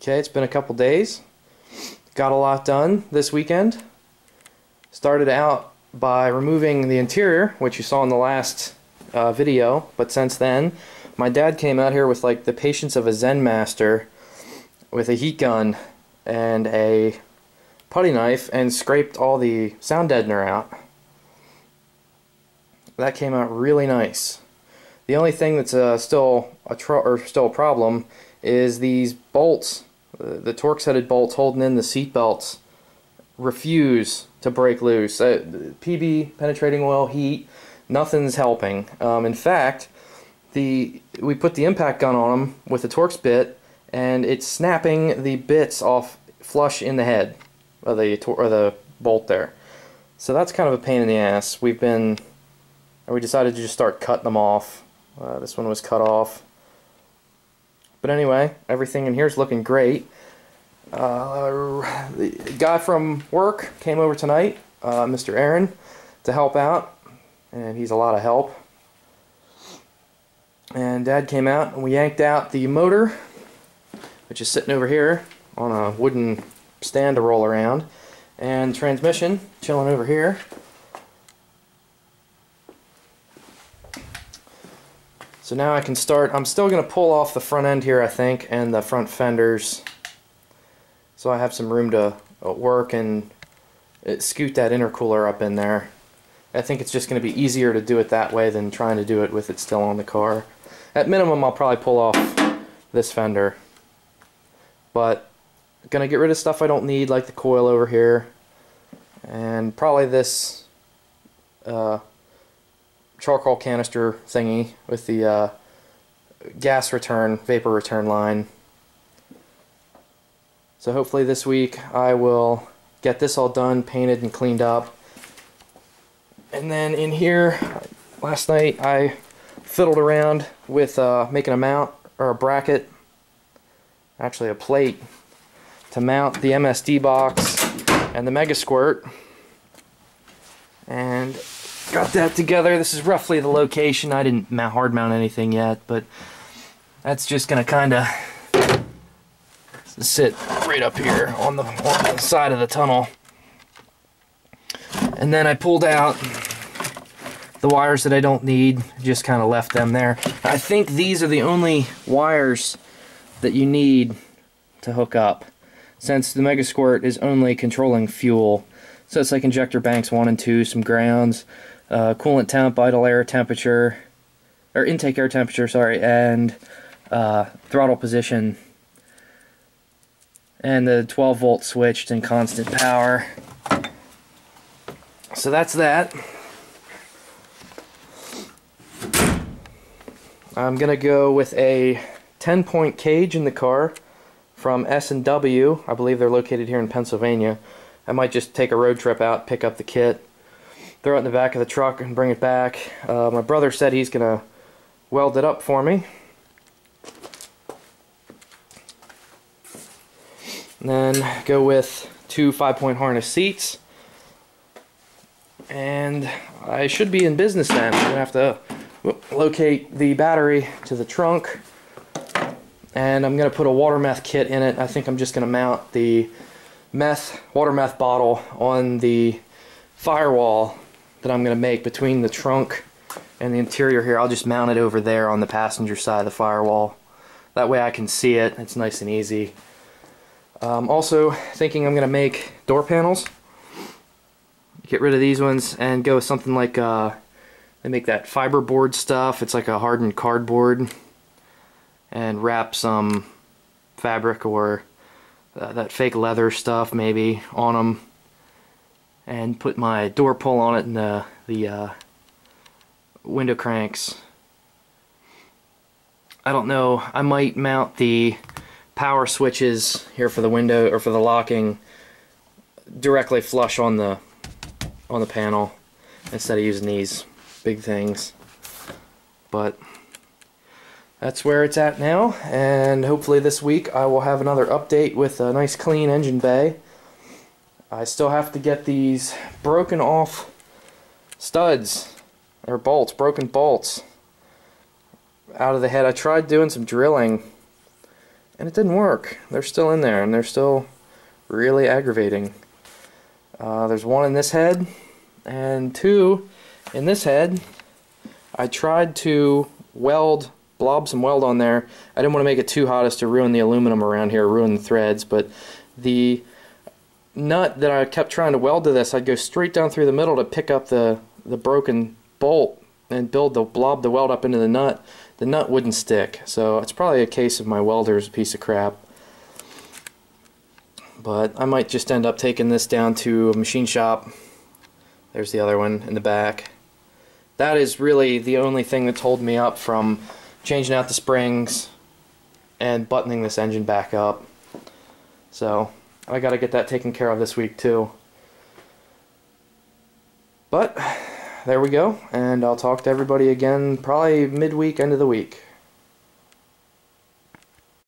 Okay, it's been a couple days. Got a lot done this weekend. Started out by removing the interior, which you saw in the last video, but since then, my dad came out here with like the patience of a Zen master with a heat gun and a putty knife and scraped all the sound deadener out. That came out really nice. The only thing that's still a problem is these bolts, the Torx-headed bolts holding in the seat belts, refuse to break loose. PB, penetrating oil, heat, nothing's helping. In fact, we put the impact gun on them with the Torx bit, and it's snapping the bits off flush in the head of the bolt there. So that's kind of a pain in the ass. We decided to just start cutting them off. This one was cut off. But anyway, everything in here is looking great. The guy from work came over tonight, Mr. Aaron, to help out, and he's a lot of help. And Dad came out and we yanked out the motor, which is sitting over here on a wooden stand to roll around, and transmission chilling over here. So now I can start. I'm still going to pull off the front end here, I think, and the front fenders, so I have some room to work and scoot that intercooler up in there. I think it's just going to be easier to do it that way than trying to do it with it still on the car. At minimum, I'll probably pull off this fender, but I'm going to get rid of stuff I don't need, like the coil over here, and probably this charcoal canister thingy with the gas return, vapor return line. So hopefully this week I will get this all done, painted and cleaned up. And then in here, last night I fiddled around with making a mount, or a bracket, actually a plate, to mount the MSD box and the Mega Squirt. And got that together. This is roughly the location. I didn't hard mount anything yet, but that's just going to kind of sit right up here on the side of the tunnel. And then I pulled out the wires that I don't need, just kind of left them there. I think these are the only wires that you need to hook up, since the Mega Squirt is only controlling fuel. So it's like injector banks 1 and 2, some grounds, coolant temp, idle air temperature, or intake air temperature, sorry, and throttle position, and the 12 volt switched and constant power. So that's that. I'm gonna go with a 10-point cage in the car from S&W. I believe they're located here in Pennsylvania. I might just take a road trip out, pick up the kit, throw it in the back of the truck and bring it back. My brother said he's gonna weld it up for me. And then go with 2 5-point harness seats. And I should be in business then. I'm gonna have to locate the battery to the trunk. And I'm gonna put a water meth kit in it. I think I'm just gonna mount the water meth bottle on the firewall that I'm going to make between the trunk and the interior here. I'll just mount it over there on the passenger side of the firewall. That way I can see it. It's nice and easy. Also thinking I'm going to make door panels. Get rid of these ones and go with something like they make that fiberboard stuff. It's like a hardened cardboard, and wrap some fabric or that fake leather stuff maybe on them, and put my door pull on it and the window cranks. I don't know, I might mount the power switches here for the window or for the locking directly flush on the panel instead of using these big things. But that's where it's at now, and hopefully this week I will have another update with a nice clean engine bay. I still have to get these broken off studs, or bolts, broken bolts, out of the head. I tried doing some drilling and it didn't work. They're still in there, and they're still really aggravating. There's one in this head, and two in this head. I tried to blob some weld on there. I didn't want to make it too hot as to ruin the aluminum around here, ruin the threads, but the nut that I kept trying to weld to this, I'd go straight down through the middle to pick up the broken bolt and blob the weld up into the nut. The nut wouldn't stick, so it's probably a case of my welder's a piece of crap. But I might just end up taking this down to a machine shop. There's the other one in the back. That is really the only thing that's holding me up from changing out the springs and buttoning this engine back up. So I gotta get that taken care of this week too. But there we go, and I'll talk to everybody again probably midweek, end of the week.